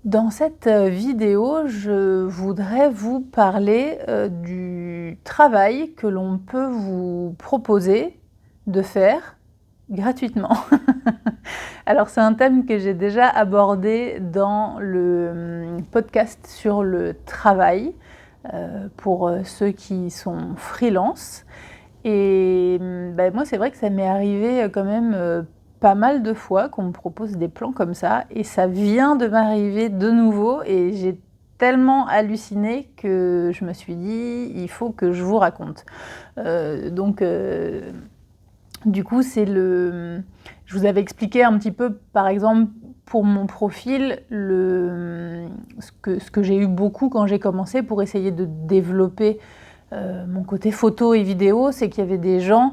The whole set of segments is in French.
Dans cette vidéo, je voudrais vous parler, du travail que l'on peut vous proposer de faire gratuitement. Alors c'est un thème que j'ai déjà abordé dans le, podcast sur le travail, pour, ceux qui sont freelance et moi c'est vrai que ça m'est arrivé, quand même, pas mal de fois qu'on me propose des plans comme ça et ça vient de m'arriver de nouveau et j'ai tellement halluciné que je me suis dit: «Il faut que je vous raconte». Du coup, je vous avais expliqué un petit peu, par exemple, pour mon profil, ce que j'ai eu beaucoup quand j'ai commencé pour essayer de développer mon côté photo et vidéo, c'est qu'il y avait des gens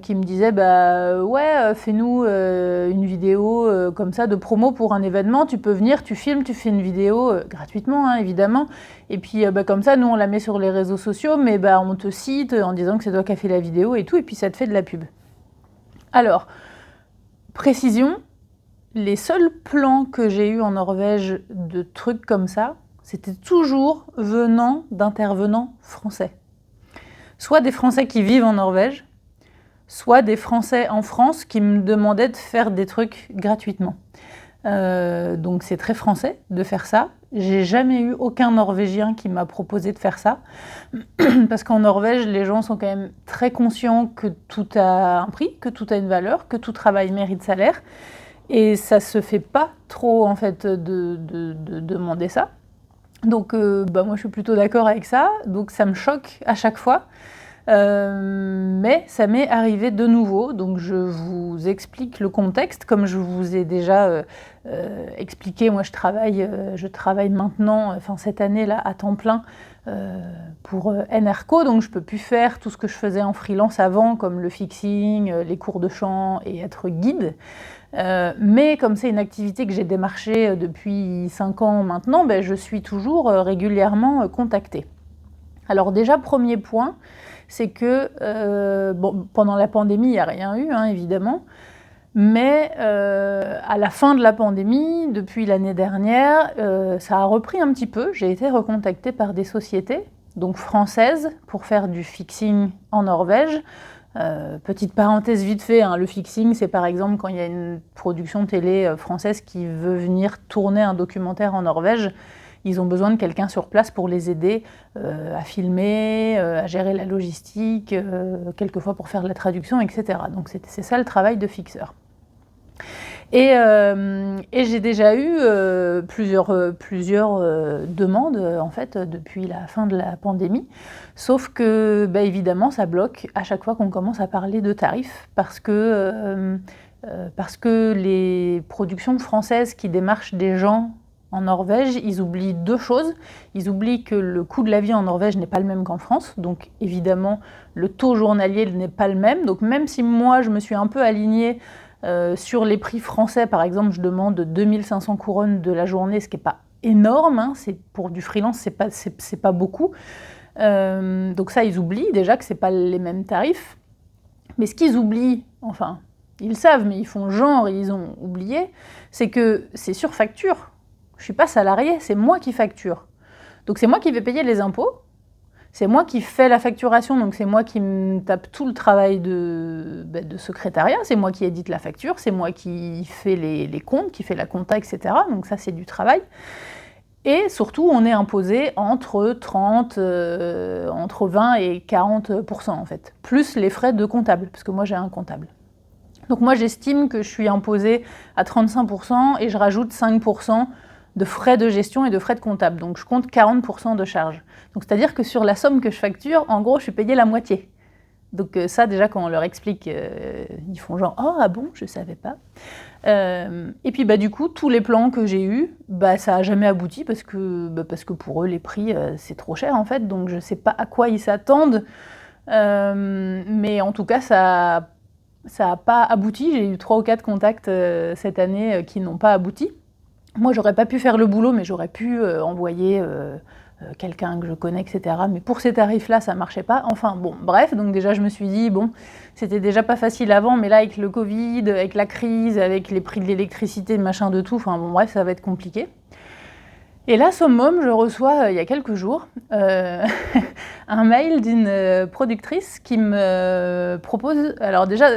qui me disaient bah ouais, fais-nous une vidéo comme ça de promo pour un événement, tu peux venir, tu filmes, tu fais une vidéo gratuitement, hein, évidemment, et puis comme ça nous on la met sur les réseaux sociaux, mais on te cite en disant que c'est toi qui as fait la vidéo et tout, et puis ça te fait de la pub. Alors, précision, les seuls plans que j'ai eus en Norvège de trucs comme ça, c'était toujours venant d'intervenants français. Soit des Français qui vivent en Norvège, soit des Français en France qui me demandaient de faire des trucs gratuitement. Donc c'est très français de faire ça. J'ai jamais eu aucun Norvégien qui m'a proposé de faire ça, parce qu'en Norvège, les gens sont quand même très conscients que tout a un prix, que tout a une valeur, que tout travail mérite salaire, et ça se fait pas trop en fait de demander ça. Donc moi je suis plutôt d'accord avec ça, donc ça me choque à chaque fois. Mais ça m'est arrivé de nouveau, donc je vous explique le contexte. Comme je vous ai déjà expliqué, moi je travaille maintenant, enfin cette année-là, à temps plein pour NRCO, donc je peux plus faire tout ce que je faisais en freelance avant, comme le fixing, les cours de chant et être guide. Mais comme c'est une activité que j'ai démarchée depuis 5 ans maintenant, je suis toujours régulièrement contactée. Alors déjà, premier point, c'est que pendant la pandémie, il n'y a rien eu, hein, évidemment, mais à la fin de la pandémie, depuis l'année dernière, ça a repris un petit peu. J'ai été recontactée par des sociétés, donc françaises, pour faire du fixing en Norvège. Petite parenthèse vite fait, hein, le fixing, c'est par exemple quand il y a une production télé française qui veut venir tourner un documentaire en Norvège. Ils ont besoin de quelqu'un sur place pour les aider à filmer, à gérer la logistique, quelquefois pour faire de la traduction, etc. Donc c'est ça le travail de fixeur. Et j'ai déjà eu plusieurs demandes en fait depuis la fin de la pandémie, sauf que évidemment ça bloque à chaque fois qu'on commence à parler de tarifs, parce que les productions françaises qui démarchent des gens en Norvège, ils oublient deux choses. Ils oublient que le coût de la vie en Norvège n'est pas le même qu'en France, donc évidemment le taux journalier n'est pas le même. Donc même si moi je me suis un peu alignée sur les prix français, par exemple, je demande 2500 couronnes de la journée, ce qui n'est pas énorme, hein, c'est pour du freelance, c'est pas beaucoup. Donc ça, ils oublient déjà que c'est pas les mêmes tarifs. Mais ce qu'ils oublient, enfin, ils savent, mais ils font genre, ils ont oublié, c'est que c'est sur facture. Je suis pas salariée, c'est moi qui facture. Donc c'est moi qui vais payer les impôts. C'est moi qui fais la facturation, donc c'est moi qui me tape tout le travail de secrétariat, c'est moi qui édite la facture, c'est moi qui fais les comptes, qui fait la compta, etc. Donc ça, c'est du travail. Et surtout, on est imposé entre 20 et 40% en fait, plus les frais de comptable, parce que moi j'ai un comptable. Donc moi j'estime que je suis imposée à 35% et je rajoute 5% de frais de gestion et de frais de comptable. Donc je compte 40% de charges. Donc c'est-à-dire que sur la somme que je facture, en gros, je suis payée la moitié. Donc ça, déjà, quand on leur explique, ils font genre « Oh, ah bon, je ne savais pas ». Et puis du coup, tous les plans que j'ai eus, ça n'a jamais abouti parce que pour eux, les prix, c'est trop cher en fait. Donc je ne sais pas à quoi ils s'attendent. Mais en tout cas, ça n'a pas abouti. J'ai eu 3 ou 4 contacts cette année qui n'ont pas abouti. Moi, j'aurais pas pu faire le boulot, mais j'aurais pu envoyer quelqu'un que je connais, etc. Mais pour ces tarifs-là, ça marchait pas. Enfin, bon, bref, donc déjà, je me suis dit, bon, c'était déjà pas facile avant, mais là, avec le Covid, avec la crise, avec les prix de l'électricité, machin de tout, enfin, bon, bref, ça va être compliqué. Et là, summum, je reçois, il y a quelques jours, un mail d'une productrice qui me propose... Alors déjà,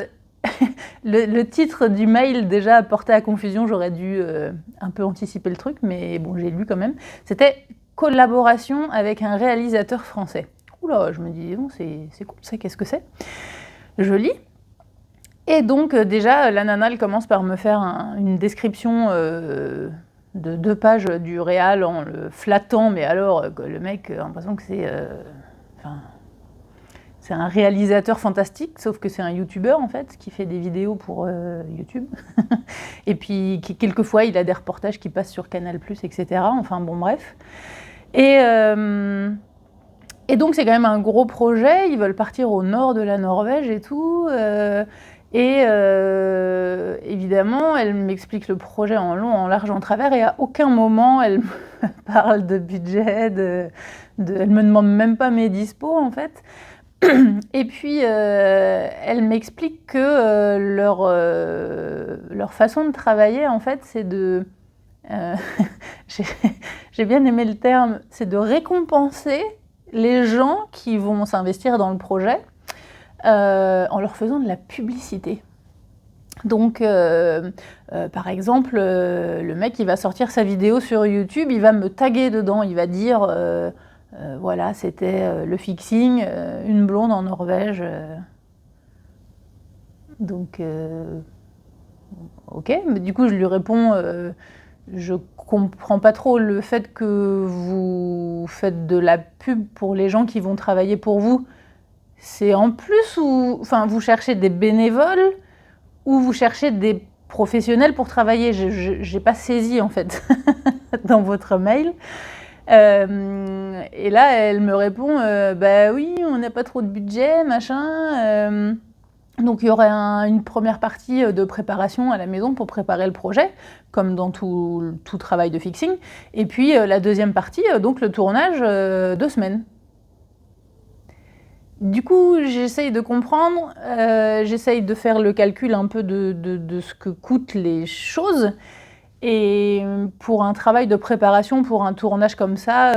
le titre du mail déjà porté à confusion, j'aurais dû un peu anticiper le truc, mais bon, j'ai lu quand même. C'était « Collaboration avec un réalisateur français ». Oula, je me dis, bon, c'est cool ça, qu'est-ce que c'est? Je lis. Et donc déjà, la nana, elle commence par me faire une description de 2 pages du réal en le flattant, mais alors le mec, l'impression que c'est un réalisateur fantastique, sauf que c'est un youtubeur en fait, qui fait des vidéos pour YouTube. Et puis quelquefois, il a des reportages qui passent sur Canal+, etc. Enfin bon, bref. Et donc c'est quand même un gros projet, ils veulent partir au nord de la Norvège et tout. Et évidemment, elle m'explique le projet en long, en large, en travers, et à aucun moment elle me parle de budget, elle me demande même pas mes dispos en fait. Et puis elle m'explique que leur façon de travailler en fait, c'est de... j'ai bien aimé le terme, c'est de récompenser les gens qui vont s'investir dans le projet en leur faisant de la publicité. Donc, par exemple, le mec, il va sortir sa vidéo sur YouTube, il va me taguer dedans, il va dire voilà, c'était le fixing, une blonde en Norvège. Donc, ok, mais du coup, je lui réponds je comprends pas trop le fait que vous faites de la pub pour les gens qui vont travailler pour vous. C'est en plus ou enfin, vous cherchez des bénévoles ou vous cherchez des professionnels pour travailler? J'ai pas saisi en fait dans votre mail. Et là, elle me répond bah oui, on n'a pas trop de budget, machin. Donc il y aurait une première partie de préparation à la maison pour préparer le projet, comme dans tout travail de fixing. Et puis la deuxième partie, donc le tournage, 2 semaines. Du coup, j'essaye de comprendre, j'essaye de faire le calcul un peu de ce que coûtent les choses. Et pour un travail de préparation, pour un tournage comme ça,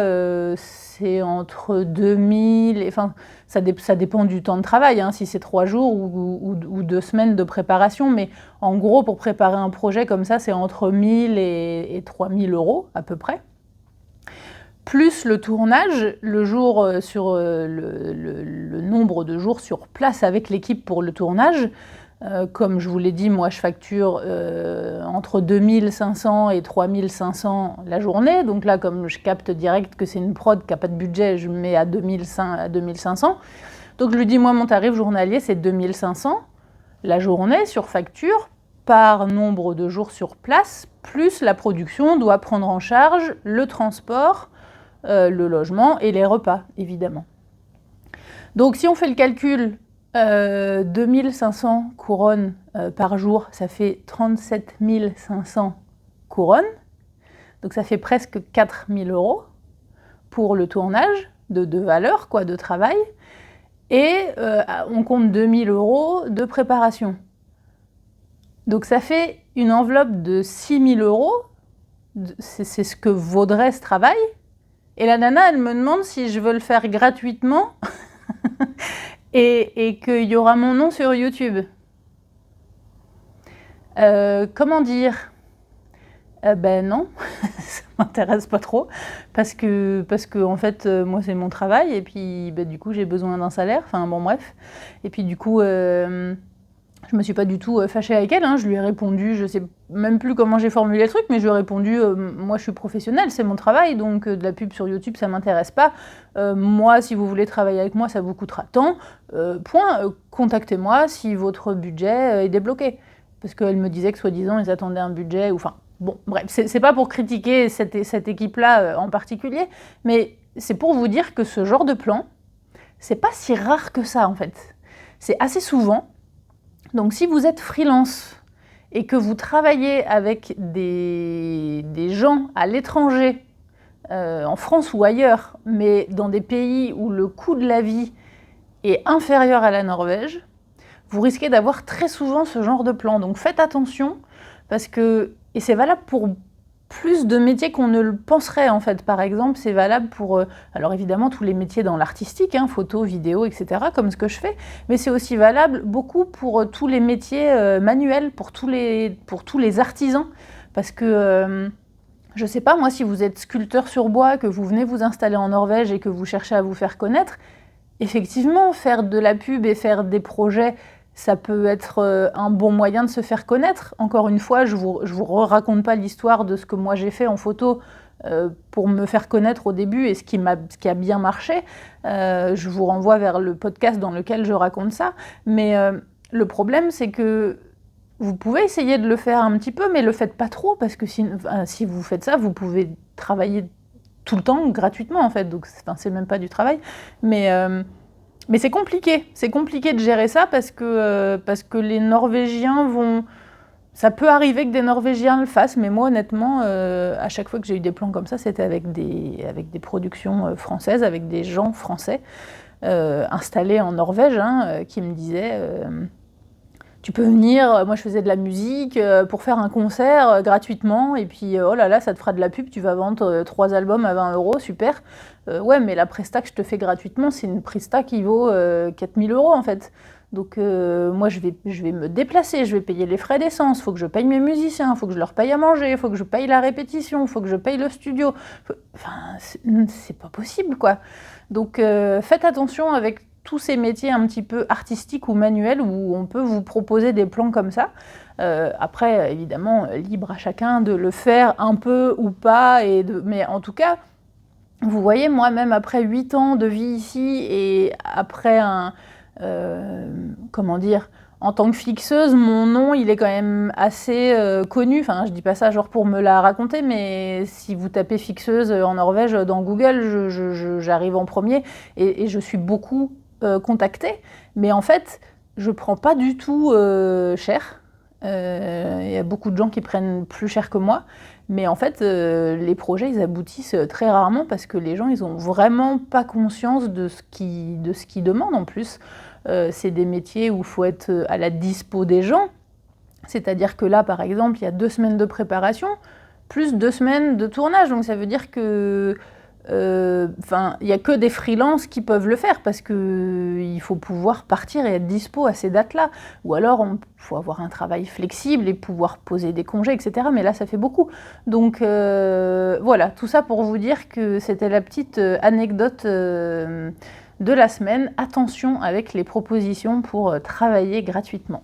c'est entre 2000... Enfin, ça dépend du temps de travail, hein, si c'est 3 jours ou 2 semaines de préparation. Mais en gros, pour préparer un projet comme ça, c'est entre 1000 et 3000 euros à peu près. Plus le tournage, le jour sur le nombre de jours sur place avec l'équipe pour le tournage. Comme je vous l'ai dit, moi je facture entre 2500 et 3500 la journée. Donc là, comme je capte direct que c'est une prod qui n'a pas de budget, je mets à 2500. Donc je lui dis, moi mon tarif journalier c'est 2500 la journée sur facture par nombre de jours sur place, plus la production doit prendre en charge le transport, le logement et les repas, évidemment. Donc si on fait le calcul, 2500 couronnes par jour, ça fait 37 500 couronnes. Donc ça fait presque 4000 euros pour le tournage de valeur, quoi, de travail. Et on compte 2000 euros de préparation. Donc ça fait une enveloppe de 6000 euros. C'est ce que vaudrait ce travail. Et la nana, elle me demande si je veux le faire gratuitement et qu'il y aura mon nom sur YouTube. Comment dire? Ben non, ça m'intéresse pas trop, parce que en fait, moi c'est mon travail, et puis ben, du coup j'ai besoin d'un salaire, enfin bon bref. Et puis du coup, je me suis pas du tout fâchée avec elle, hein. Je lui ai répondu, je sais même plus comment j'ai formulé le truc, mais je lui ai répondu, moi je suis professionnelle, c'est mon travail, donc de la pub sur YouTube ça m'intéresse pas. Moi, si vous voulez travailler avec moi, ça vous coûtera tant. Point, contactez-moi si votre budget est débloqué. Parce qu'elle me disait que soi-disant ils attendaient un budget, ou enfin, bon, bref, c'est pas pour critiquer cette équipe-là en particulier, mais c'est pour vous dire que ce genre de plan, c'est pas si rare que ça en fait. C'est assez souvent. Donc si vous êtes freelance et que vous travaillez avec des gens à l'étranger, en France ou ailleurs, mais dans des pays où le coût de la vie est inférieur à la Norvège, vous risquez d'avoir très souvent ce genre de plan. Donc faites attention, parce que, et c'est valable plus de métiers qu'on ne le penserait en fait. Par exemple, c'est valable pour, alors évidemment, tous les métiers dans l'artistique, hein, photo, vidéo, etc., comme ce que je fais, mais c'est aussi valable beaucoup pour tous les métiers manuels, pour tous les artisans, parce que, je sais pas, moi, si vous êtes sculpteur sur bois, que vous venez vous installer en Norvège et que vous cherchez à vous faire connaître, effectivement, faire de la pub et faire des projets, ça peut être un bon moyen de se faire connaître. Encore une fois, je vous raconte pas l'histoire de ce que moi j'ai fait en photo pour me faire connaître au début et ce qui a bien marché. Je vous renvoie vers le podcast dans lequel je raconte ça. Mais le problème, c'est que vous pouvez essayer de le faire un petit peu, mais le faites pas trop, parce que si vous faites ça, vous pouvez travailler tout le temps gratuitement en fait. Donc c'est même pas du travail. Mais c'est compliqué de gérer ça parce que les Norvégiens vont... Ça peut arriver que des Norvégiens le fassent, mais moi honnêtement, à chaque fois que j'ai eu des plans comme ça, c'était avec des productions françaises, avec des gens français installés en Norvège, hein, qui me disaient tu peux venir, moi je faisais de la musique pour faire un concert gratuitement, et puis oh là là, ça te fera de la pub, tu vas vendre 3 albums à 20 €, super. Ouais, mais la presta que je te fais gratuitement, c'est une presta qui vaut 4 000 € en fait. Donc moi je vais me déplacer, je vais payer les frais d'essence, il faut que je paye mes musiciens, il faut que je leur paye à manger, il faut que je paye la répétition, il faut que je paye le studio. Enfin, c'est pas possible quoi. Donc faites attention avec tous ces métiers un petit peu artistiques ou manuels où on peut vous proposer des plans comme ça. Après, évidemment, libre à chacun de le faire un peu ou pas, mais en tout cas, vous voyez, moi, même après 8 ans de vie ici et après comment dire, en tant que fixeuse, mon nom, il est quand même assez connu. Enfin, je dis pas ça genre pour me la raconter, mais si vous tapez fixeuse en Norvège dans Google, j'arrive en premier et je suis beaucoup contactée. Mais en fait, je prends pas du tout cher. Il y a beaucoup de gens qui prennent plus cher que moi. Mais en fait, les projets, ils aboutissent très rarement parce que les gens, ils ont vraiment pas conscience de ce qu'ils demandent en plus. C'est des métiers où il faut être à la dispo des gens. C'est-à-dire que là, par exemple, il y a 2 semaines de préparation, plus 2 semaines de tournage. Donc ça veut dire que il n'y a que des freelances qui peuvent le faire parce qu'il faut pouvoir partir et être dispo à ces dates-là. Ou alors, il faut avoir un travail flexible et pouvoir poser des congés, etc. Mais là, ça fait beaucoup. Donc voilà, tout ça pour vous dire que c'était la petite anecdote de la semaine. Attention avec les propositions pour travailler gratuitement.